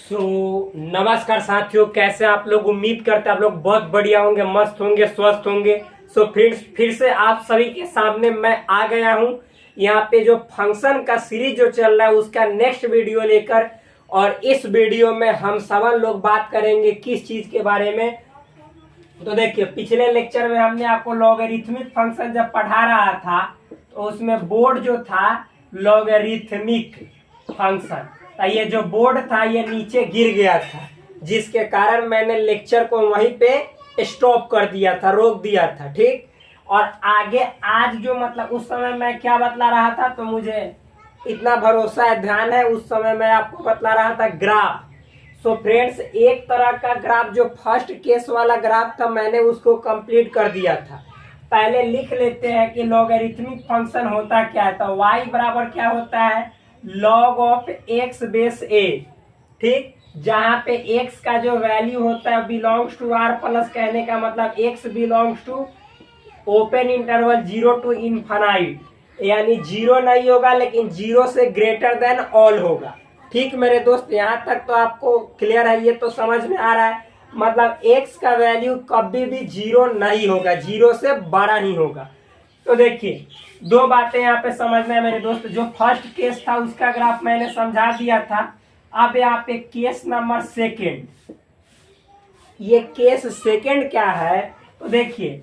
नमस्कार साथियों, कैसे आप लोग। उम्मीद करते हैं आप लोग बहुत बढ़िया होंगे, मस्त होंगे, स्वस्थ होंगे। फिर से आप सभी के सामने मैं आ गया हूं यहाँ पे जो फंक्शन का सीरीज जो चल रहा है उसका नेक्स्ट वीडियो लेकर। और इस वीडियो में हम सब लोग बात करेंगे किस चीज के बारे में। तो देखिए, पिछले लेक्चर में हमने आपको लॉगरिथमिक फंक्शन जब पढ़ा रहा था तो उसमें बोर्ड जो था लॉगरिथमिक फंक्शन, ये जो बोर्ड था ये नीचे गिर गया था, जिसके कारण मैंने लेक्चर को वहीं पे स्टॉप कर दिया था, रोक दिया था। ठीक, और आगे आज जो मतलब उस समय मैं क्या बतला रहा था, तो मुझे इतना भरोसा है, ध्यान है, उस समय मैं आपको बतला रहा था ग्राफ। फ्रेंड्स, एक तरह का ग्राफ जो फर्स्ट केस वाला ग्राफ था मैंने उसको कंप्लीट कर दिया था। पहले लिख लेते हैं कि लॉगरिथमिक फंक्शन होता क्या है। तो y बराबर क्या होता है, लॉग ऑफ एक्स बेस ए। ठीक, जहां पे x का जो वैल्यू होता है बिलोंग्स टू r प्लस, कहने का मतलब x belongs to open interval 0 to infinite, यानी 0 नहीं होगा लेकिन 0 से ग्रेटर देन ऑल होगा। ठीक मेरे दोस्त, यहाँ तक तो आपको क्लियर है, ये तो समझ में आ रहा है। मतलब x का वैल्यू कभी भी 0 नहीं होगा, 0 से बड़ा नहीं होगा। तो देखिए, दो बातें यहाँ पे समझना है मेरे दोस्त। जो फर्स्ट केस था उसका ग्राफ मैंने समझा दिया था। अब यहाँ पे केस नंबर सेकेंड, ये केस सेकेंड क्या है, तो देखिए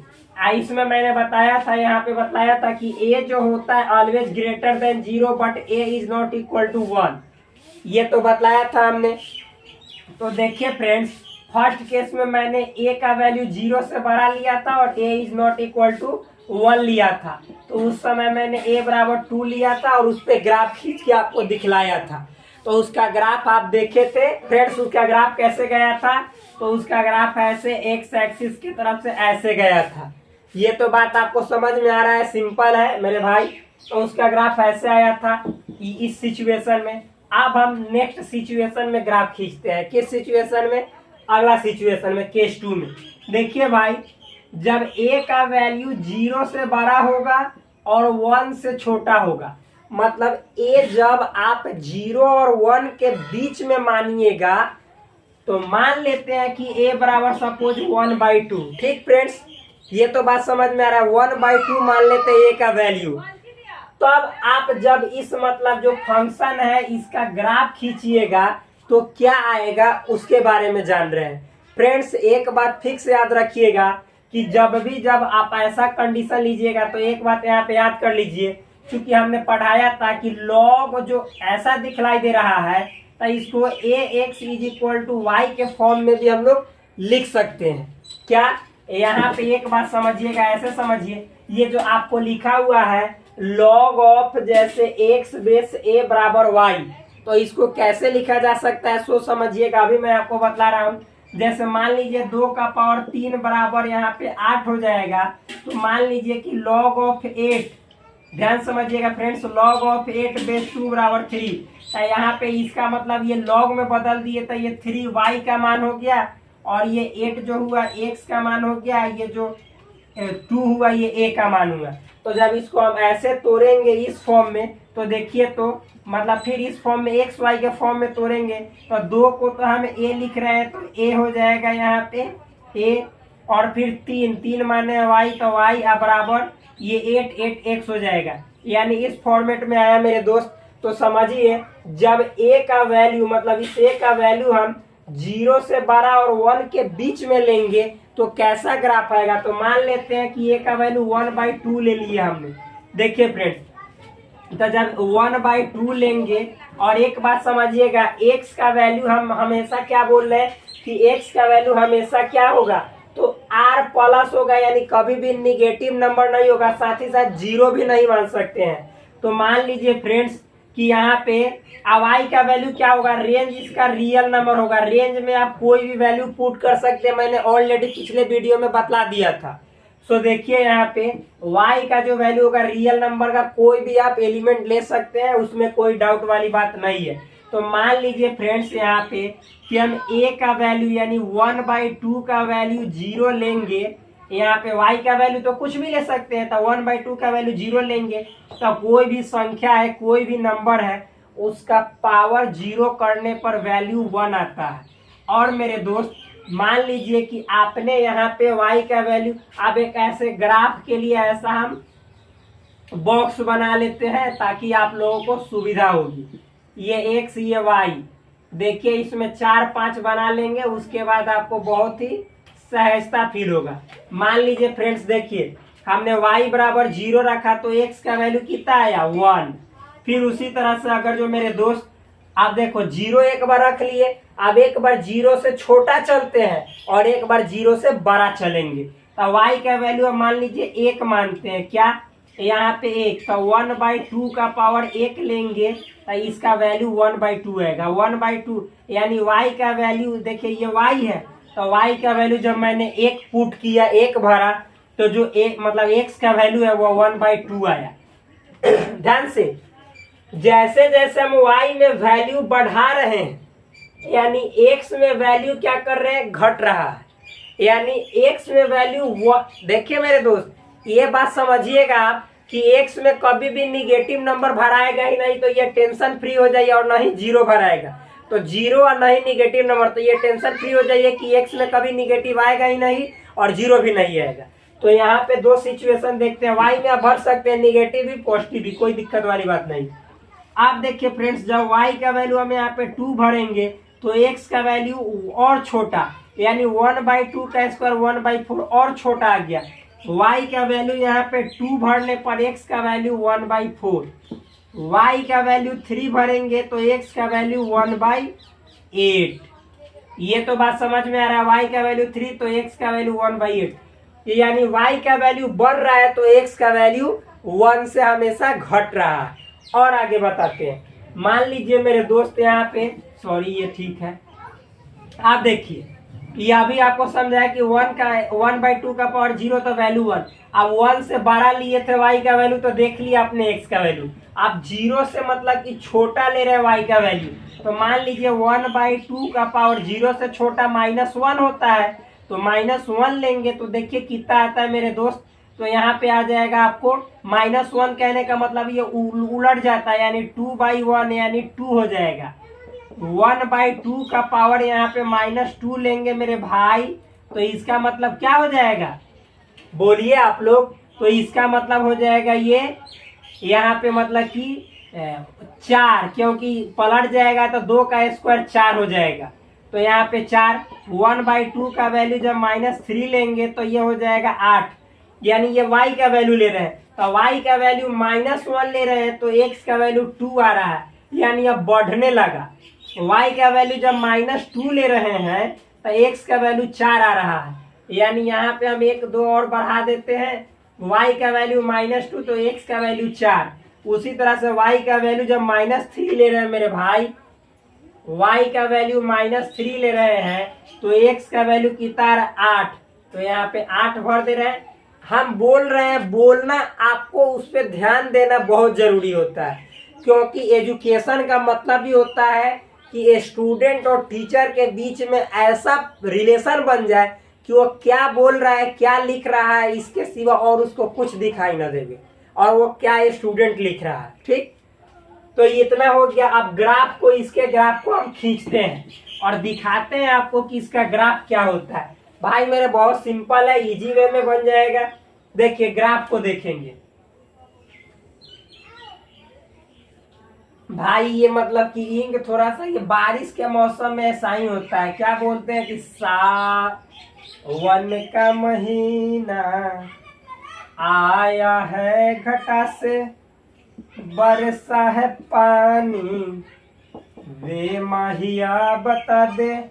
इसमें मैंने बताया था, यहाँ पे बताया था कि a जो होता है always greater than 0 but a is not equal to 1, ये तो बतलाया था हमने। तो देखिए फ्रेंड्स, फर्स्ट केस में मैंने a का वैल्यू 0 से बड़ा लिया था और a is not equal to 1 लिया था। तो उस समय मैंने a बराबर 2 लिया था और उस पर ग्राफ खींच के आपको दिखलाया था। तो उसका ग्राफ आप देखे थे फ्रेंड्स, उसका ग्राफ कैसे गया था, तो उसका ग्राफ ऐसे एक्स एक्सिस की तरफ से ऐसे गया था। ये तो बात आपको समझ में आ रहा है, सिंपल है मेरे भाई। तो उसका ग्राफ ऐसे आया था इस सिचुएशन में। अब हम नेक्स्ट सिचुएशन में ग्राफ खींचते हैं। किस सिचुएशन में, अगला सिचुएशन में, केस 2 में। देखिए भाई, जब a का वैल्यू 0 से बड़ा होगा और 1 से छोटा होगा, मतलब a जब आप 0 और 1 के बीच में मानिएगा, तो मान लेते हैं कि a बराबर सपोज 1/2। ठीक फ्रेंड्स, ये तो बात समझ में आ रहा है। 1/2 मान लेते हैं a का वैल्यू। तो अब आप जब इस मतलब जो फंक्शन है इसका ग्राफ खींचिएगा तो क्या आएगा उसके बारे में जान रहे हैं। फ्रेंड्स, एक बात फिक्स याद रखिएगा कि जब आप ऐसा कंडीशन लीजिएगा तो एक बात यहाँ पे याद कर लीजिए, क्योंकि हमने पढ़ाया था कि लॉग जो ऐसा दिखलाई दे रहा है तो इसको ax is equal to y के फॉर्म में भी हम लोग लिख सकते हैं। क्या, यहाँ पे एक बात समझिएगा, ऐसे समझिए, ये जो आपको लिखा हुआ है लॉग ऑफ जैसे x बेस a बराबर y, तो इसको कैसे लिखा जा सकता है सो समझिएगा। अभी मैं आपको बतला रहा हूँ। जैसे मान लीजिए 2 का पावर 3 बराबर यहाँ पे 8 हो जाएगा, तो मान लीजिए कि लॉग ऑफ 8, ध्यान समझिएगा फ्रेंड्स, लॉग ऑफ 8 बेस 2 बराबर 3। तो यहाँ पे इसका मतलब ये लॉग में बदल दिए तो ये 3y का मान हो गया, और ये 8 जो हुआ x का मान हो गया, ये जो 2 हुआ ये a का मान हुआ। तो जब इसको हम ऐसे तोड़ेंगे इस फॉर्म में, तो देखिए, तो मतलब फिर इस फॉर्म में एक्स वाई के फॉर्म में तोड़ेंगे, तो 2 को तो हम a लिख रहे हैं, तो a हो जाएगा यहाँ पे a, और फिर 3 माने y, तो y बराबर ये 8 8 x हो जाएगा, यानी इस फॉर्मेट में आया मेरे दोस्त। तो समझिए, जब a का वैल्यू मतलब इस a का वैल्यू हम 0 से बड़ा और 1 के बीच में लेंगे तो कैसा ग्राफ आएगा। तो मान लेते हैं कि a का वैल्यू 1/2 ले लिया हमने। देखिए फ्रेंड्स, तो जब 1/2 लेंगे, और एक बात समझिएगा, x का वैल्यू हम हमेशा क्या बोल रहे हैं कि x का वैल्यू हमेशा क्या होगा, तो r प्लस होगा, यानी कभी भी निगेटिव नंबर नहीं होगा, साथ ही साथ 0 भी नहीं मान सकते हैं। तो मान लीजिए फ्रेंड्स कि यहाँ पे y का वैल्यू क्या होगा, रेंज इसका रियल नंबर होगा। रेंज में आप कोई भी वैल्यू पुट कर सकते हैं, मैंने ऑलरेडी पिछले वीडियो में बतला दिया था। सो देखिए, यहाँ पे y का जो वैल्यू होगा रियल नंबर का कोई भी आप एलिमेंट ले सकते हैं, उसमें कोई डाउट वाली बात नहीं है। तो मान लीजिए फ्रेंड्स यहाँ पे कि हम a का वैल्यू यानी 1/2 का वैल्यू 0 लेंगे, यहाँ पे y का वैल्यू तो कुछ भी ले सकते हैं, तो 1/2 का वैल्यू 0 लेंगे, तो कोई भी संख्या है, कोई भी नंबर है, उसका पावर 0 करने पर वैल्यू 1 आता है। और मेरे दोस्त मान लीजिए कि आपने यहाँ पे y का वैल्यू, अब एक ऐसे ग्राफ के लिए ऐसा हम बॉक्स बना लेते हैं ताकि आप लोगों को सुविधा होगी। ये x ये y, देखिए इसमें 4 5 बना लेंगे, उसके बाद आपको बहुत ही सहजता फील होगा। मान लीजिए फ्रेंड्स, देखिए हमने y बराबर 0 रखा तो x का वैल्यू कितना आया 1। फिर उसी तरह से अगर जो मेरे दोस्त आप देखो 0 एक बार रख लिए, अब एक बार 0 से छोटा चलते हैं और एक बार 0 से बड़ा चलेंगे तो y का वैल्यू मान लीजिए 1 मानते हैं, क्या यहाँ पे 1, तो 1/2 का पावर 1 लेंगे तो इसका वैल्यू 1/2 आएगा। 1/2 यानी y का वैल्यू, देखिए ये y है तो y का वैल्यू जब मैंने 1 पुट किया, 1 भरा, तो जो एक मतलब x का वैल्यू है वो 1/2 आया। ध्यान से, जैसे जैसे हम y में वैल्यू बढ़ा रहे हैं यानी x में वैल्यू क्या कर रहे हैं, घट रहा है। यानी x में वैल्यू, देखिए मेरे दोस्त ये बात समझिएगा आप कि x में कभी भी निगेटिव नंबर भराएगा ही नहीं तो ये टेंशन फ्री हो जाइए, और नहीं 0 भराएगा तो 0 और नहीं निगेटिव नंबर, तो ये टेंशन फ्री हो जाइए कि x में कभी निगेटिव आएगा ही नहीं और 0 भी नहीं आएगा। तो यहाँ पे दो सिचुएशन देखते हैं, y में आप भर सकते हैं निगेटिव भी पॉजिटिव भी, कोई दिक्कत वाली बात नहीं। आप देखिए फ्रेंड्स, जब y का वैल्यू हम यहाँ पे 2 भरेंगे तो x का वैल्यू और छोटा, यानी 1/2 का स्क्वायर 1/4 और छोटा आ गया। y का वैल्यू यहाँ पे 2 भरने पर x का वैल्यू 1/4, y का वैल्यू 3 भरेंगे तो x का वैल्यू 1/8। ये तो बात समझ में आ रहा है, y का वैल्यू 3 तो x का वैल्यू 1/8, यानी y का वैल्यू बढ़ रहा है तो x का वैल्यू 1 से हमेशा घट रहा है। और आगे बताते हैं, मान लीजिए मेरे दोस्त यहाँ पे, सॉरी ये ठीक है, आप देखिए ये अभी आपको समझाया कि 1/2 का पावर 0 तो वैल्यू 1। अब 1 से बड़ा लिए थे y का वैल्यू तो देख लिया आपने x का वैल्यू। अब 0 से मतलब कि छोटा ले रहे y का वैल्यू, तो मान लीजिए 1/2 का पावर 0 से छोटा -1 होता है, तो -1 लेंगे तो देखिए कितना आता है मेरे दोस्त। तो यहाँ पे आ जाएगा आपको -1, कहने का मतलब ये उलट जाता है, यानी 2/1 यानी 2 हो जाएगा। 1/2 का पावर यहाँ पे -2 लेंगे मेरे भाई, तो इसका मतलब क्या हो जाएगा, बोलिए आप लोग। तो इसका मतलब हो जाएगा ये यहाँ पे मतलब कि 4, क्योंकि पलट जाएगा तो 2 का स्क्वायर 4 हो जाएगा। तो यहाँ पे 4, 1/2 का वैल्यू जब -3 लेंगे तो ये हो जाएगा 8, यानी ये y का वैल्यू ले रहे हैं तो y का वैल्यू -1 ले रहे हैं तो x का वैल्यू 2 आ रहा है, यानी अब बढ़ने लगा। y का वैल्यू जब -2 ले रहे हैं तो x का वैल्यू 4 आ रहा है, यानी यहाँ पे हम 1 2 और बढ़ा देते हैं, y का वैल्यू -2 तो x का वैल्यू 4। उसी तरह से y का वैल्यू जब -3 ले रहे हैं मेरे भाई, y का वैल्यू -3 ले रहे हैं तो x का वैल्यू कितना 8, तो यहाँ पे 8 भर दे रहे हैं। हम बोल रहे हैं, बोलना आपको उस पर ध्यान देना बहुत जरूरी होता है, क्योंकि एजुकेशन का मतलब ही होता है कि स्टूडेंट और टीचर के बीच में ऐसा रिलेशन बन जाए कि वो क्या बोल रहा है क्या लिख रहा है इसके सिवा और उसको कुछ दिखाई न देवे, और वो क्या स्टूडेंट लिख रहा है। ठीक, तो इतना हो गया। अब ग्राफ को, इसके ग्राफ को हम खींचते हैं और दिखाते हैं आपको कि इसका ग्राफ क्या होता है। भाई मेरे बहुत सिंपल है, इजी वे में बन जाएगा। देखिए ग्राफ को देखेंगे भाई, ये मतलब कि इंग थोड़ा सा, ये बारिश के मौसम में ऐसा ही होता है, क्या बोलते हैं कि सावन का महीना आया है, घटा से बरसा है पानी, वे माहिया बता दे।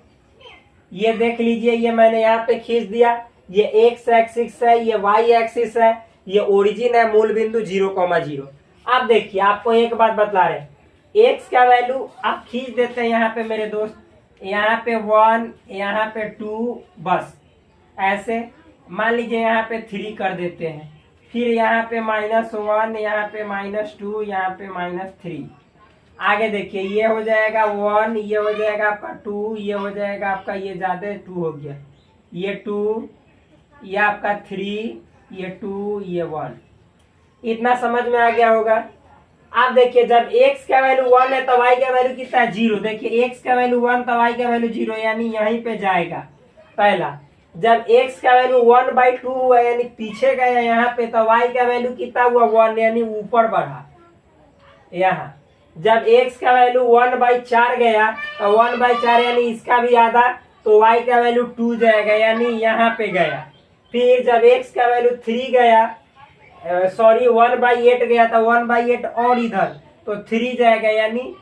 ये देख लीजिए, ये मैंने यहाँ पे खींच दिया, ये एक्स एक्सिस है, ये वाई एक्सिस है, ये ओरिजिन है मूल बिंदु 0,0। अब देखिए आपको एक बात बता रहे, एक्स का वैल्यू आप खींच देते हैं यहाँ पे मेरे दोस्त, यहाँ पे 1, यहाँ पे 2, बस ऐसे मान लीजिए यहाँ पे 3 कर देते हैं, फिर यहाँ पे -1, यहाँ पे -2, यहाँ पे -3। आगे देखिए ये हो जाएगा 1, ये हो जाएगा आपका 2, ये हो जाएगा आपका, ये ज्यादा 2 हो गया, ये 2, ये आपका 3, ये 2, ये 1। इतना समझ में आ गया होगा। आप देखिए जब x का वैल्यू 1 है तो y का वैल्यू कितना है 0। देखिए x का वैल्यू 1 तो y का वैल्यू 0, यानी यहीं पे जाएगा पहला। जब x का वैल्यू 1/2 हुआ यानी पीछे गया यहाँ पे, तो y का वैल्यू कितना हुआ 1, यानी ऊपर बढ़ा यहाँ। जब x का वैल्यू 1/4 गया तो 1/4 यानी इसका भी आधा, तो y का वैल्यू 2 जाएगा, यानी यहाँ पे गया। फिर जब x का वैल्यू 3 गया, सॉरी 1/8 गया था, 1/8 और इधर तो 3 जाएगा, यानी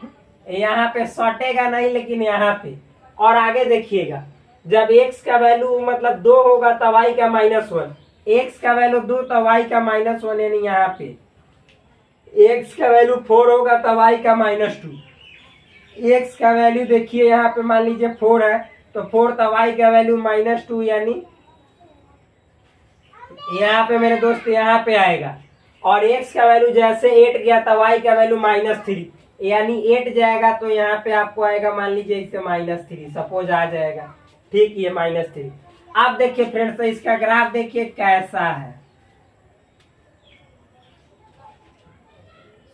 यहाँ पे सटेगा नहीं लेकिन यहाँ पे। और आगे देखिएगा जब x का वैल्यू मतलब 2 होगा तो y का -1, x का वैल्यू 2 तो y का -1, यानी यहाँ पे x का वैल्यू 4 होगा तो y का -2। x का वैल्यू देखिए यहाँ पे मान लीजिए 4 है तो 4 तो y का वैल्यू -2, यानी यहाँ पे मेरे दोस्त यहाँ पे आएगा। और x का वैल्यू जैसे 8 गया था y का वैल्यू -3, यानी 8 जाएगा तो यहाँ पे आपको आएगा मान लीजिए इससे -3 सपोज आ जाएगा, ठीक, ये -3। आप देखिए फ्रेंड्स तो इसका ग्राफ देखिए कैसा है,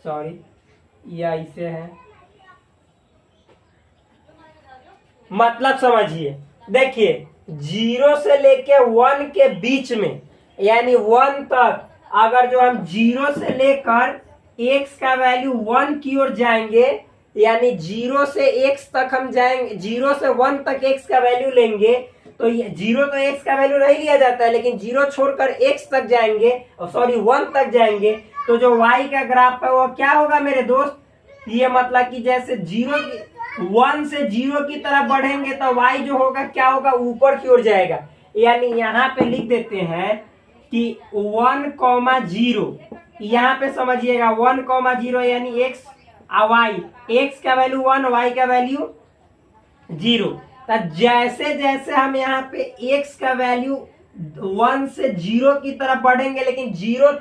सॉरी या इसे है, मतलब समझिए। देखिए 0 से लेके 1 के बीच में यानी 1 तक, अगर जो हम 0 से लेकर x का वैल्यू 1 की ओर जाएंगे, यानी 0 से x तक हम जाएंगे, 0 से 1 तक x का वैल्यू लेंगे, तो 0 तो x का वैल्यू नहीं लिया जाता है, लेकिन 0 छोड़कर x तक जाएंगे, सॉरी 1 तक जाएंगे, तो जो y का ग्राफ है वो क्या होगा मेरे दोस्त, ये मतलब कि जैसे 1 से 0 की तरफ बढ़ेंगे तो y जो होगा क्या होगा, ऊपर की ओर जाएगा। यानी यहाँ पे लिख देते हैं कि 1,0, यहाँ पे समझिएगा 1,0 यानी x y, x का वैल्यू 1, y का वैल्यू 0। तो जैसे जैसे हम यहाँ पे x का वैल्यू 1 से 0 की तरफ बढ़ेंगे, लेकिन 0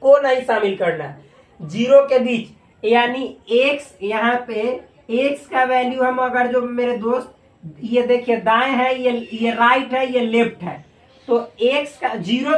को नहीं शामिल करना, 0 के बीच, यानी x यहाँ पे x का वैल्यू हम अगर जो मेरे दोस्त ये देखिए दाएं है, ये राइट है, ये लेफ्ट है, तो x का 0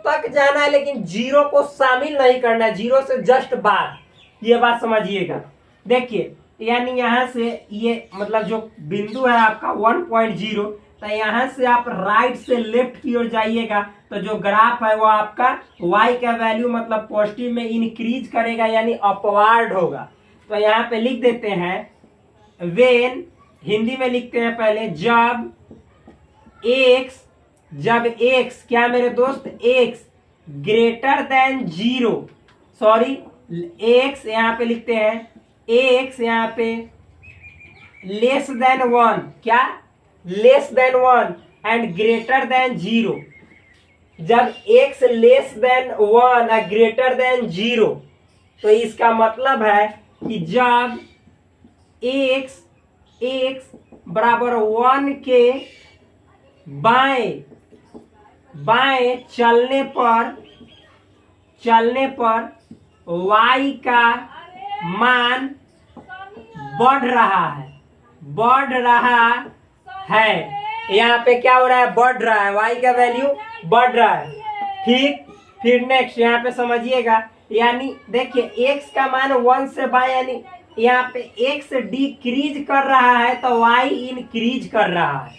तक जाना है, लेकिन 0 को शामिल नहीं करना है, 0 से जस्ट बाद, ये बात समझिएगा। देखिए यानी यहाँ से ये मतलब जो बिंदु है आपका 1.0, तो यहाँ से आप राइट से लेफ्ट की ओर जाइएगा तो जो ग्राफ है वो आपका y का वैल्यू मतलब पॉजिटिव में इंक्रीज करेगा, यानी अपवार्ड होगा। तो यहाँ पे लिख देते हैं वेन, हिंदी में लिखते हैं पहले, जब x क्या मेरे दोस्त, x greater than 0, sorry x यहाँ पे लिखते हैं, x यहाँ पे लेस देन 1, क्या less than 1 and greater than 0। जब x लेस देन 1 और ग्रेटर देन 0, तो इसका मतलब है कि जब x बराबर 1 के बाएं चलने पर y का मान बढ़ रहा है, यहाँ पे क्या हो रहा है, बढ़ रहा है, y का वैल्यू बढ़ रहा है, ठीक। फिर नेक्स्ट यहाँ पे समझिएगा, यानी देखिए x का मान 1 से बाएं, यानी यहाँ पे x डिक्रीज कर रहा है तो y इंक्रीज कर रहा है,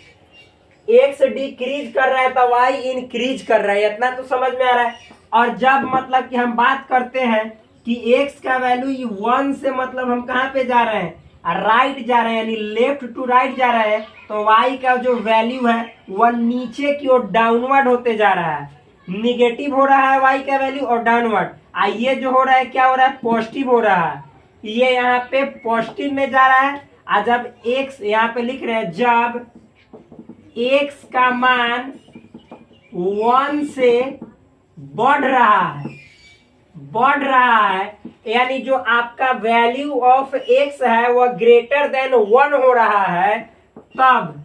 x डिक्रीज कर रहा है तो y इंक्रीज कर रहा है, इतना तो समझ में आ रहा है। और जब मतलब कि हम बात करते हैं कि x का वैल्यू 1 से मतलब हम कहाँ पे जा रहे हैं, राइट जा रहे हैं, यानी लेफ्ट टू राइट जा रहे हैं, तो y का जो वैल्यू है वह नीचे की ओर डाउनवर्ड होते जा रहा है, निगेटिव हो रहा है y का वैल्यू और डाउनवर्ड। ये जो हो रहा है क्या हो रहा है, पॉजिटिव हो रहा है, ये यहाँ पे पॉजिटिव में जा रहा है। और जब x यहाँ पे लिख रहे हैं, जब x का मान 1 से बढ़ रहा है, यानी जो आपका वैल्यू ऑफ x है वह ग्रेटर देन 1 हो रहा है, तब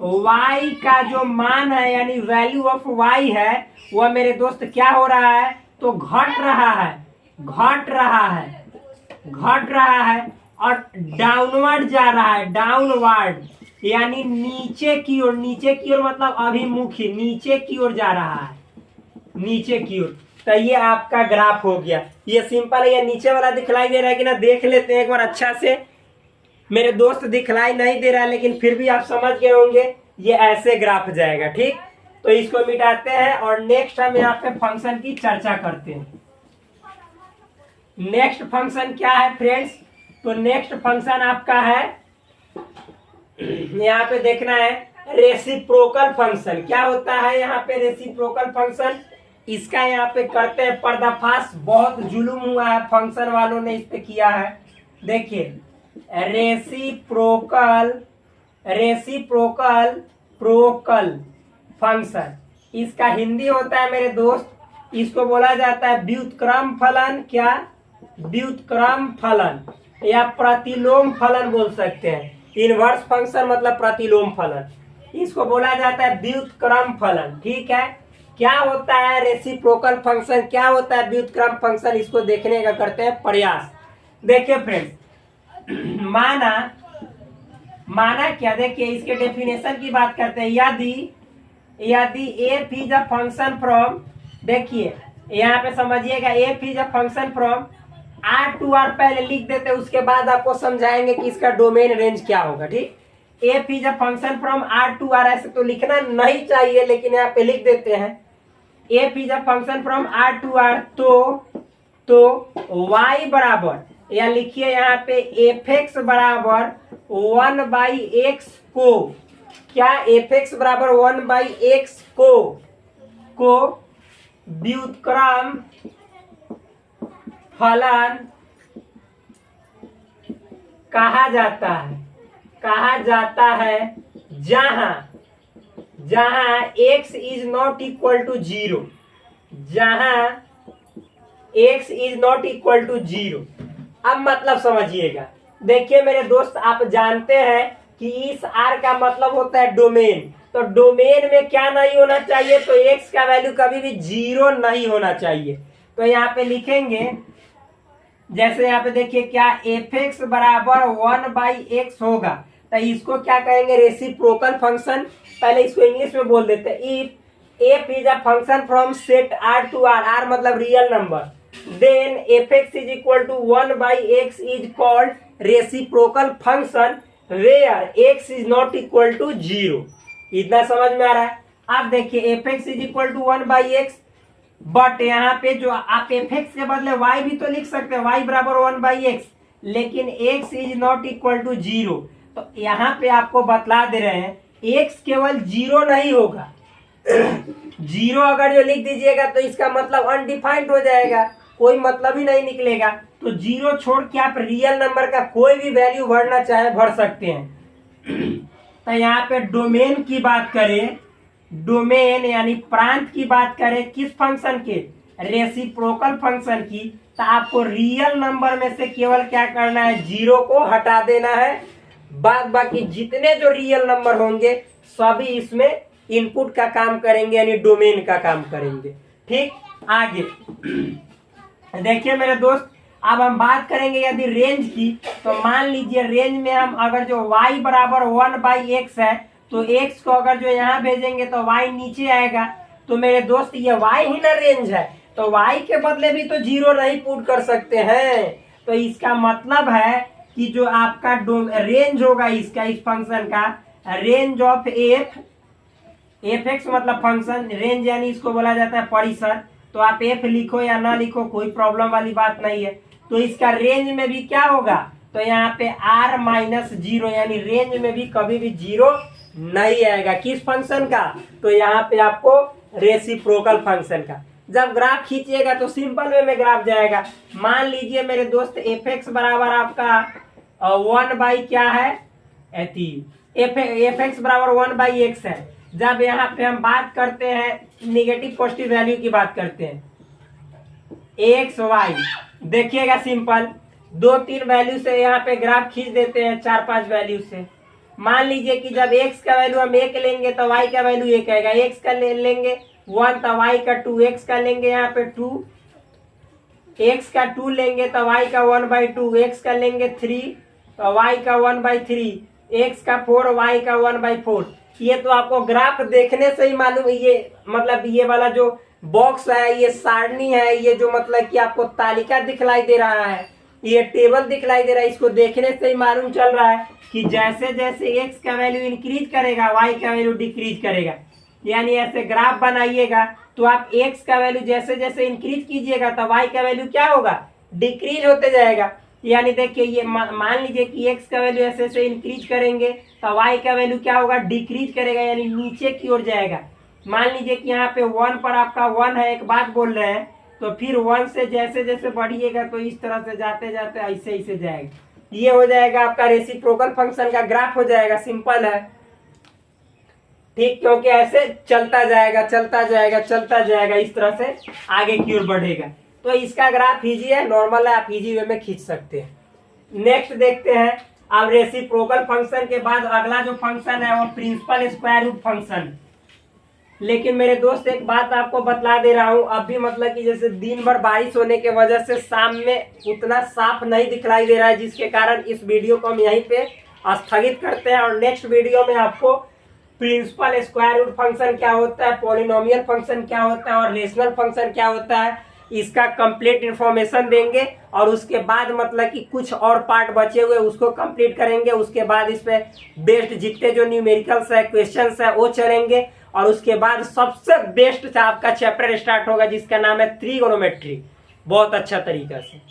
y का जो मान है यानी वैल्यू ऑफ y है वह मेरे दोस्त क्या हो रहा है, तो घट रहा है और डाउनवर्ड जा रहा है, डाउनवर्ड यानी नीचे की ओर मतलब अभिमुखी नीचे की ओर जा रहा है, नीचे की ओर। तो ये आपका ग्राफ हो गया। ये सिंपल है। ये नीचे वाला दिखलाई दे रहा है कि ना, देख लेते हैं एक बार अच्छा से। मेरे दोस्त दिखलाई नहीं दे रहा है, लेकिन फिर भी आप समझ गए होंगे ये ऐसे ग्राफ जाएगा। ठीक, तो इसको मिटाते हैं और नेक्स्ट हम यहाँ पे फंक्शन की चर्चा करते हैं। नेक्स्ट फंक्शन क्या है फ्रेंड्स? तो नेक्स्ट फंक्शन आपका है, यहाँ पे देखना है, रेसिप्रोकल फंक्शन। क्या होता है यहाँ पे रेसिप्रोकल फंक्शन? इसका यहाँ पे करते हैं पर्दाफाश। बहुत जुलूम हुआ है फंक्शन वालों ने इस पे किया है। देखिए, रेसिप्रोकल प्रोकल फंक्शन, इसका हिंदी होता है मेरे दोस्त, इसको बोला जाता है व्युत्क्रम फलन। क्या? व्युत्क्रम फलन या प्रतिलोम फलन बोल सकते हैं। इनवर्स फंक्शन मतलब प्रतिलोम फलन, इसको बोला जाता है व्युत्क्रम फलन। ठीक है, क्या होता है रेसिप्रोकल फंक्शन, क्या होता है व्युत्क्रम फंक्शन, इसको देखने का करते हैं प्रयास। देखिए फ्रेंड्स, माना क्या, देखिए इसके डेफिनेशन की बात करते हैं। यदि F is a function from, देखिए यहाँ पे समझिएगा, F is a function from R to R पहले लिख देते हैं, उसके बाद आपको समझाएंगे कि इसका डोमेन रेंज क्या होगा। ठीक, F is a function from R to R, ऐसे तो लिखना नहीं चाहिए लेकिन यहाँ पे लिख देते हैं। F is a function from R to R, तो y बराबर, या लिखिए यहाँ पे एफ एक्स बराबर 1/x को, क्या एफ बराबर 1/x को व्युत्क्रम फलन कहा जाता है जहां x is not equal to 0, जहां x is not equal to 0। अब मतलब समझिएगा, देखिए मेरे दोस्त, आप जानते हैं कि इस r का मतलब होता है डोमेन। तो डोमेन में क्या नहीं होना चाहिए? तो x का वैल्यू कभी भी 0 नहीं होना चाहिए। तो यहाँ पे लिखेंगे, जैसे यहाँ पे देखिए, क्या एफ एक्स बराबर 1/x होगा, तो इसको क्या कहेंगे? Reciprocal function. पहले इसको इंग्लिश में बोल देते हैं। If F is a function from set R to R, R मतलब real number, then F X is equal to 1/x is called reciprocal function where X is not equal to 0। इतना समझ में आ रहा है? अब देखिए, F X is equal to 1/x, but यहाँ पे जो आप एफ एक्स के बदले y भी तो लिख सकते हैं, y बराबर 1/x, लेकिन x is not equal to 0। तो यहाँ पे आपको बतला दे रहे हैं x केवल 0 नहीं होगा। 0 अगर जो लिख दीजिएगा तो इसका मतलब अनडिफाइंड हो जाएगा, कोई मतलब ही नहीं निकलेगा। तो 0 छोड़ के आप रियल नंबर का कोई भी वैल्यू भरना चाहे भर सकते हैं। तो यहाँ पे डोमेन की बात करें, डोमेन यानी प्रांत की बात करें, किस फंक्शन के? रेसिप्रोकल फंक्शन की, तो आपको रियल नंबर में से केवल क्या करना है? 0 को हटा देना है। बाद बाकी जितने जो रियल नंबर होंगे सभी इसमें इनपुट का काम करेंगे, यानी डोमेन का काम करेंगे। ठीक, आगे देखिए मेरे दोस्त, अब हम बात करेंगे यदि रेंज की। तो मान लीजिए रेंज में हम अगर जो y बराबर 1/x है, तो x को अगर जो यहाँ भेजेंगे तो y नीचे आएगा। तो मेरे दोस्त, ये y ही ना रेंज है, तो y के बदले भी तो 0 नहीं पुट कर सकते हैं। तो इसका मतलब है कि जो आपका रेंज होगा इसका, इस फंक्शन का रेंज ऑफ एफ एक्स मतलब फंक्शन, रेंज यानी इसको बोला जाता है परिसर। तो आप एफ लिखो या ना लिखो, कोई प्रॉब्लम वाली बात नहीं है। तो इसका रेंज में भी क्या होगा? तो यहाँ पे r-0, यानी रेंज में भी कभी भी 0 नहीं आएगा। किस फंक्शन का? तो यहाँ पे आपको रेसिप्रोकल फंक्शन का। जब ग्राफ खींचिएगा तो सिंपल वे में ग्राफ जाएगा। मान लीजिए मेरे दोस्त, एफ एक्स बराबर आपका 1 क्या है, एफ एक्स बराबर 1/x है। जब यहाँ पे हम बात करते हैं निगेटिव पॉजिटिव वैल्यू की बात करते हैं, एक्स वाई, देखिएगा सिंपल 2-3 वैल्यू से यहाँ पे ग्राफ खींच देते हैं, 4-5 वैल्यू से। मान लीजिए कि जब x का वैल्यू हम 1 लेंगे तो y का वैल्यू 1 आएगा, x का लेंगे 1 तो y का 2, x का लेंगे यहाँ पे 2, x का 2 लेंगे तो y का 1/2, x का लेंगे 3 तो y का 1/3, x का 4, y का 1/4। ये तो आपको ग्राफ देखने से ही मालूम है, ये मतलब ये वाला जो बॉक्स है, ये सारणी है, ये जो मतलब कि आपको तालिका दिखलाई दे रहा है, ये टेबल दिखलाई दे रहा है, इसको देखने से ही मालूम चल रहा है कि जैसे जैसे एक्स का वैल्यू इंक्रीज करेगा वाई का वैल्यू डिक्रीज करेगा। यानी ऐसे ग्राफ बनाइएगा तो आप एक्स का वैल्यू जैसे जैसे इंक्रीज कीजिएगा तो वाई का वैल्यू क्या होगा, डिक्रीज होते जाएगा। यानी देखिए ये मान लीजिए कि एक्स का वैल्यू ऐसे ऐसे इंक्रीज करेंगे तो वाई का वैल्यू क्या होगा, डिक्रीज करेगा, यानी नीचे की ओर जाएगा। मान लीजिए कि यहाँ पे 1 पर आपका 1 है, एक बात बोल रहे हैं, तो फिर 1 से जैसे जैसे बढ़िएगा तो इस तरह से जाते जाते ऐसे ऐसे जाएगा। ये हो जाएगा आपका रेसिप्रोकल फंक्शन का ग्राफ हो जाएगा, सिंपल है ठीक, क्योंकि ऐसे चलता जाएगा चलता जाएगा चलता जाएगा, इस तरह से आगे की ओर बढ़ेगा। तो इसका ग्राफ इजी है, नॉर्मल है, आप इजी वे में खींच सकते हैं। नेक्स्ट देखते हैं। अब रेसिप्रोकल फंक्शन के बाद अगला जो फंक्शन है वो प्रिंसिपल स्क्वायर रूट फंक्शन। लेकिन मेरे दोस्त एक बात आपको बतला दे रहा हूं, अभी मतलब कि जैसे दिन भर बारिश होने के वजह से शाम में उतना साफ नहीं दिखलाई दे रहा है, जिसके कारण इस वीडियो को हम यहीं पे स्थगित करते हैं और नेक्स्ट वीडियो में आपको प्रिंसिपल स्क्वायर रूट फंक्शन क्या होता है, पॉलिनोमियल फंक्शन क्या होता है और रेशनल फंक्शन क्या होता है, इसका कंप्लीट इन्फॉर्मेशन देंगे। और उसके बाद मतलब कि कुछ और पार्ट बचे हुए उसको कंप्लीट करेंगे। उसके बाद इस पे बेस्ड जितने जो न्यूमेरिकल्स है, क्वेश्चंस है, वो चलेंगे। और उसके बाद सबसे बेस्ट आपका चैप्टर स्टार्ट होगा जिसका नाम है ट्रिगोनोमेट्री, बहुत अच्छा तरीका से।